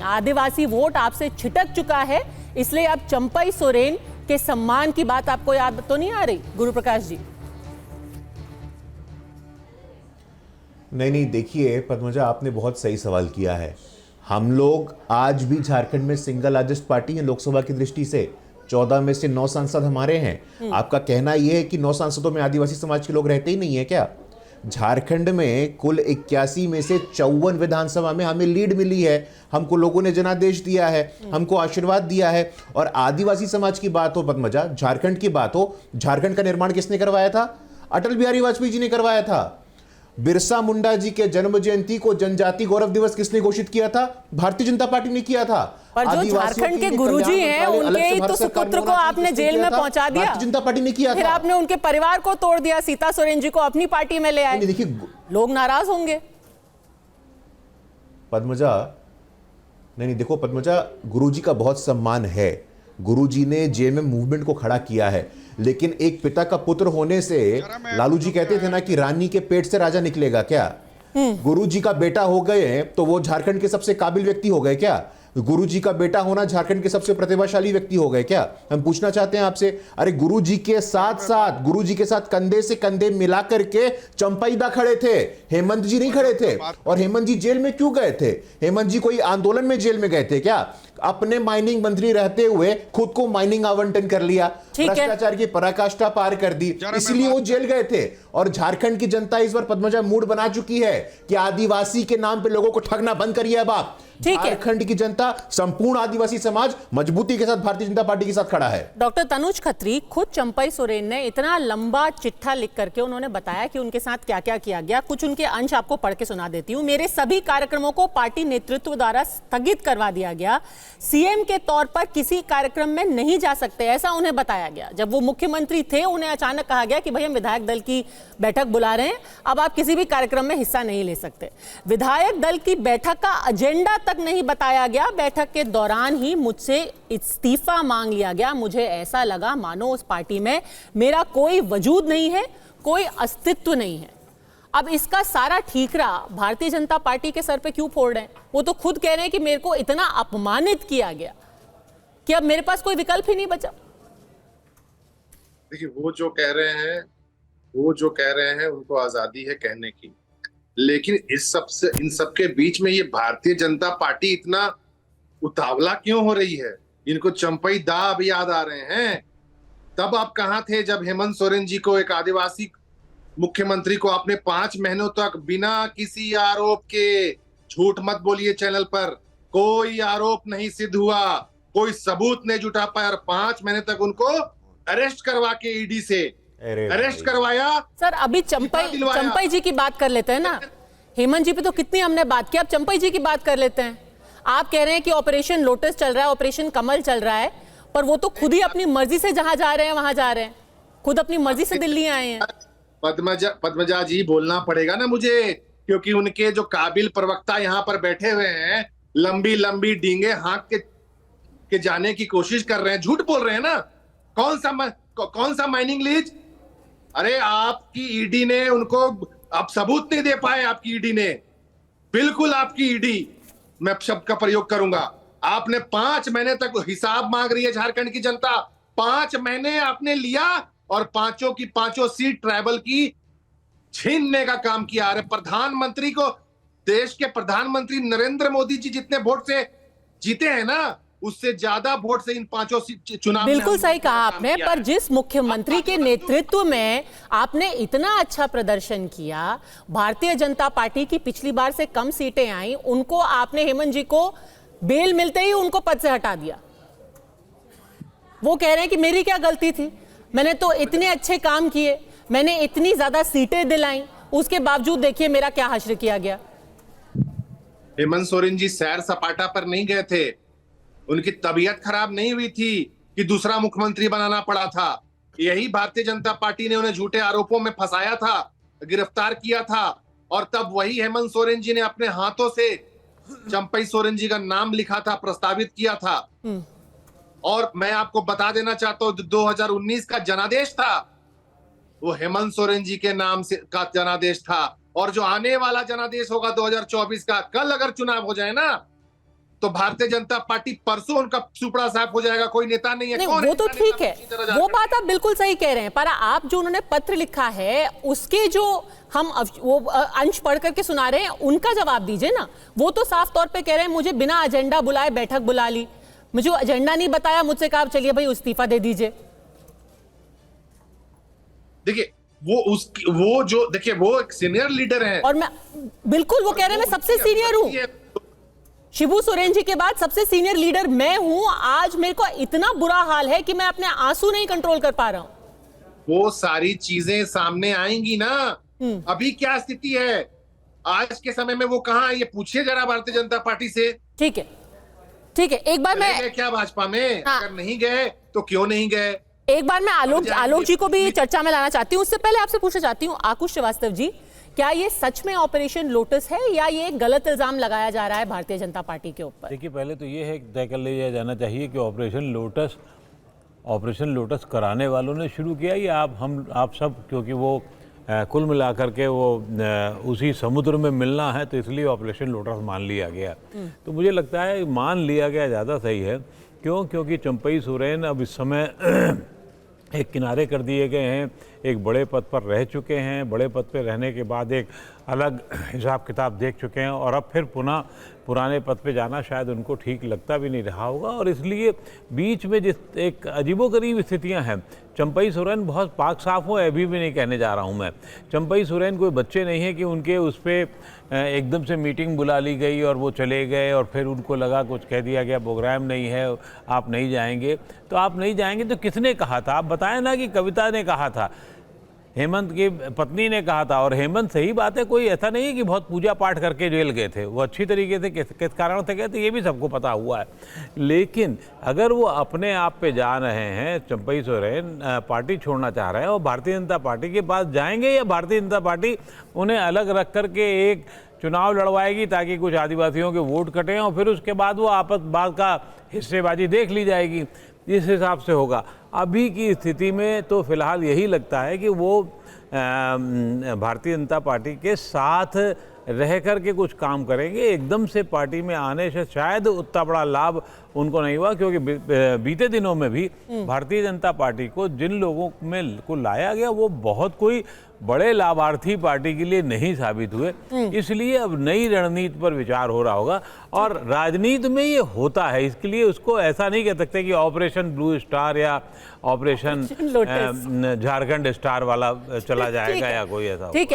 आदिवासी vote आपसे छिटक चुका है, इसलिए अब चंपई सोरेन के सम्मान की बात आपको याद तो नहीं आ रही गुरु प्रकाश जी? नहीं, देखिए पद्मजा, आपने बहुत सही सवाल किया है। हम लोग आज भी झारखंड में सिंगल लार्जेस्ट पार्टी है लोकसभा की दृष्टि से। 14 में से 9 सांसद हमारे हैं। आपका कहना यह है कि 9 सांसदों में आदिवासी समाज के लोग रहते ही नहीं है क्या? झारखंड में कुल 81 में से 54 विधानसभा में हमें लीड मिली है। हमको लोगों ने जनादेश दिया है, हमको आशीर्वाद दिया है। और आदिवासी समाज की बात हो पद्मजा, झारखंड की बात हो, झारखंड का निर्माण किसने करवाया था? अटल बिहारी वाजपेयी जी ने करवाया था। बिरसा मुंडा जी के जन्म जयंती को जनजाति गौरव दिवस किसने घोषित किया था? भारतीय जनता पार्टी ने किया था। पर जो झारखंड के गुरुजी हैं, उनके ही तो सुपुत्र को आपने जेल में पहुंचा दिया। भारतीय जनता पार्टी ने किया था। फिर आपने उनके परिवार को तोड़ दिया, सीता सोरेन जी को अपनी पार्टी में ले आए। देखिए, लोग नाराज होंगे पद्मजा। नहीं, देखो पद्मजा, गुरुजी का बहुत सम्मान है। गुरुजी ने जेएमएम मूवमेंट को खड़ा किया है, लेकिन एक पिता का पुत्र होने से लालू जी कहते थे ना कि रानी के पेट से राजा निकलेगा क्या? गुरुजी का बेटा हो गए तो वो झारखंड के सबसे काबिल व्यक्ति हो गए क्या? गुरुजी का बेटा होना झारखंड के सबसे प्रतिभाशाली व्यक्ति हो गए क्या? हम पूछना चाहते हैं आपसे। अरे गुरुजी के साथ कंधे से कंधे मिला करके चंपईदा खड़े थे, हेमंत जी नहीं खड़े थे। और हेमंत जी जेल में क्यों गए थे? हेमंत जी कोई आंदोलन में जेल में गए थे क्या? अपने माइनिंग मंत्री रहते हुए खुद को माइनिंग आवंटन कर लिया, भ्रष्टाचार की पराकाष्ठा पार कर दी, इसलिए वो जेल गए थे। और झारखंड की जनता इस बार पद्मजा मूड बना चुकी है कि आदिवासी के नाम पे लोगों को ठगना बंद करिए अब आप। झारखंड की जनता, संपूर्ण आदिवासी समाज मजबूती के साथ भारतीय जनता पार्टी के साथ खड़ा है। डॉक्टर तनुज खत्री, खुद चंपई सोरेन ने इतना लंबा चिट्ठा लिख करके उन्होंने बताया कि उनके साथ क्या क्या किया गया। कुछ उनके अंश आपको पढ़ के सुना देती हूँ। मेरे सभी कार्यक्रमों को पार्टी नेतृत्व द्वारा स्थगित करवा दिया गया। सीएम के तौर पर किसी कार्यक्रम में नहीं जा सकते, ऐसा उन्हें बताया गया। जब वो मुख्यमंत्री थे, उन्हें अचानक कहा गया कि भाई हम विधायक दल की बैठक बुला रहे हैं, अब आप किसी भी कार्यक्रम में हिस्सा नहीं ले सकते। विधायक दल की बैठक का एजेंडा तक नहीं बताया गया। बैठक के दौरान ही मुझसे इस्तीफा मांग लिया गया। मुझे ऐसा लगा मानो उस पार्टी में मेरा कोई वजूद नहीं है, कोई अस्तित्व नहीं है। अब इसका सारा ठीकरा भारतीय जनता पार्टी के सर पे क्यों फोड़ रहे हैं? वो तो खुद कह रहे हैं कि मेरे को इतना अपमानित किया गया कि अब मेरे पास कोई विकल्प ही नहीं बचा। देखिए, वो जो कह रहे हैं उनको आजादी है कहने की, लेकिन इन सब के बीच में ये भारतीय जनता पार्टी इतना उतावला क्यों हो रही है? इनको चंपई दा अब याद आ रहे हैं। तब आप कहां थे जब हेमंत सोरेन जी को, एक आदिवासी मुख्यमंत्री को, आपने 5 महीनों तक बिना किसी आरोप के, झूठ मत बोलिए चैनल पर, कोई आरोप नहीं सिद्ध हुआ, कोई सबूत नहीं जुटा पाया, और 5 महीने तक उनको अरेस्ट करवा के ईडी से अरेस्ट करवाया। सर अभी चंपई जी की बात कर लेते हैं ना। हेमंत जी पे तो कितनी हमने बात की, अब चंपई जी की बात कर लेते हैं। आप कह रहे हैं कि ऑपरेशन लोटस चल रहा है, ऑपरेशन कमल चल रहा है, पर वो तो खुद ही अपनी मर्जी से जहां जा रहे हैं वहां जा रहे हैं, खुद अपनी मर्जी से दिल्ली आए हैं। पद्मजा जी, बोलना पड़ेगा ना मुझे, क्योंकि उनके जो काबिल प्रवक्ता यहाँ पर बैठे हुए हैं, लंबी लंबी डींगे हाँक के जाने की कोशिश कर रहे हैं, झूठ बोल रहे हैं ना। कौन सा माइनिंग लीज? अरे आपकी ईडी ने उनको अब सबूत नहीं दे पाए। आपकी ईडी ने, बिल्कुल आपकी ईडी, मैं शब्द का प्रयोग करूंगा, आपने 5 महीने तक हिसाब मांग रही है झारखंड की जनता। 5 महीने आपने लिया और पांचों की पांचों सीट ट्राइबल की छीनने का काम किया। अरे प्रधानमंत्री को, देश के प्रधानमंत्री नरेंद्र मोदी जी जितने वोट से जीते हैं ना, उससे ज्यादा वोट से इन 5 चुनाव। बिल्कुल सही कहा आपने, पर जिस मुख्यमंत्री के नेतृत्व में आपने इतना अच्छा प्रदर्शन किया, भारतीय जनता पार्टी की पिछली बार से कम सीटें आई, उनको आपने, हेमंत जी को बेल मिलते ही उनको पद से हटा दिया। वो कह रहे हैं कि मेरी क्या गलती थी, मैंने तो इतने अच्छे काम किए, मैंने इतनी ज्यादा सीटें दिलाई, उसके बावजूद देखिए मेरा क्या हश्र किया गया। हेमंत सोरेन जी सैर सपाटा पर नहीं गए थे, उनकी तबीयत खराब नहीं हुई थी कि दूसरा मुख्यमंत्री बनाना पड़ा था। यही भारतीय जनता पार्टी ने उन्हें झूठे आरोपों में फंसाया था, गिरफ्तार किया था, और तब वही हेमंत सोरेन जी ने अपने हाथों से चंपई सोरेन जी का नाम लिखा था, प्रस्तावित किया था। और मैं आपको बता देना चाहता हूं, 2019 का जनादेश था, वो हेमंत सोरेन जी के नाम से का जनादेश था। और जो आने वाला जनादेश होगा 2024 का, कल अगर चुनाव हो जाए ना, तो भारतीय जनता पार्टी परसों उनका सुपड़ा साफ हो जाएगा। कोई नेता नहीं है। नहीं, कौन वो तो नेता ठीक है, पूरी तरह वो बात आप बिल्कुल सही कह रहे हैं, पर आप जो उन्होंने पत्र लिखा है उसके जो हम वो अंश पढ़ करके सुना रहे हैं उनका जवाब दीजिए ना। वो तो साफ तौर पे कह रहे हैं मुझे बिना एजेंडा बुलाए बैठक बुला ली, मुझे एजेंडा नहीं बताया, मुझसे कहा चलिए भाई इस्तीफा दे दीजिए। देखिए वो जो देखिए वो एक सीनियर लीडर है और मैं बिल्कुल वो कह रहे हैं मैं सबसे सीनियर हूं, शिबू सोरेन जी के बाद सबसे सीनियर लीडर मैं हूं। आज मेरे को इतना बुरा हाल है कि मैं अपने आंसू नहीं कंट्रोल कर पा रहा हूं। वो सारी चीजें सामने आएंगी ना। अभी क्या स्थिति है आज के समय में, वो कहां है ये पूछिए जरा भारतीय जनता पार्टी से। ठीक है, ठीक है, एक बार मैं गए क्या भाजपा में? हाँ। अगर नहीं गए तो क्यों नहीं गए? एक बार मैं आलोक जी को भी चर्चा में लाना चाहती हूँ। उससे पहले आपसे पूछना चाहती हूँ आकुश श्रीवास्तव जी, क्या ये सच में ऑपरेशन लोटस है या ये एक गलत इल्जाम लगाया जा रहा है भारतीय जनता पार्टी के ऊपर? देखिए, पहले तो ये है तय कर लिया जाना चाहिए कि ऑपरेशन लोटस कराने वालों ने शुरू किया या आप सब, क्योंकि वो कुल मिलाकर के वो उसी समुद्र में मिलना है तो इसलिए ऑपरेशन लोटस मान लिया गया। तो मुझे लगता है मान लिया गया ज़्यादा सही है। क्योंकि चंपई सोरेन अब इस समय एक किनारे कर दिए गए हैं, एक बड़े पद पर रह चुके हैं, बड़े पद पर रहने के बाद एक अलग हिसाब किताब देख चुके हैं और अब फिर पुनः पुराने पद पे जाना शायद उनको ठीक लगता भी नहीं रहा होगा। और इसलिए बीच में जिस एक अजीबोगरीब स्थितियां हैं, चंपई सोरेन बहुत पाक साफ हो अभी भी नहीं कहने जा रहा हूं मैं। चंपई सोरेन कोई बच्चे नहीं है कि उनके उस पर एकदम से मीटिंग बुला ली गई और वो चले गए और फिर उनको लगा कुछ कह दिया गया प्रोग्राम नहीं है आप नहीं जाएंगे। तो आप नहीं जाएंगे तो किसने कहा था? आप बताएं ना कि कविता ने कहा था, हेमंत की पत्नी ने कहा था। और हेमंत, सही बात है, कोई ऐसा नहीं है कि बहुत पूजा पाठ करके जेल गए थे, वो अच्छी तरीके से किस कारण से गए थे ये भी सबको पता हुआ है। लेकिन अगर वो अपने आप पे जा रहे हैं, चंपई सोरेन पार्टी छोड़ना चाह रहे हैं और भारतीय जनता पार्टी के पास जाएंगे या भारतीय जनता पार्टी उन्हें अलग रख करके एक चुनाव लड़वाएगी ताकि कुछ आदिवासियों के वोट कटें और फिर उसके बाद वो आपस बाद का हिस्सेबाजी देख ली जाएगी, इस हिसाब से होगा। अभी की स्थिति में तो फिलहाल यही लगता है कि वो भारतीय जनता पार्टी के साथ रह कर के कुछ काम करेंगे। एकदम से पार्टी में आने से शायद उतना बड़ा लाभ उनको नहीं हुआ, क्योंकि बीते दिनों में भी भारतीय जनता पार्टी को जिन लोगों में को लाया गया वो बहुत कोई बड़े लाभार्थी पार्टी के लिए नहीं साबित हुए। इसलिए अब नई रणनीति पर विचार हो रहा होगा और राजनीति में ये होता है। इसके लिए उसको ऐसा नहीं कह सकते कि ऑपरेशन ब्लू स्टार या ऑपरेशन झारखंड स्टार वाला चला जाएगा या कोई ऐसा।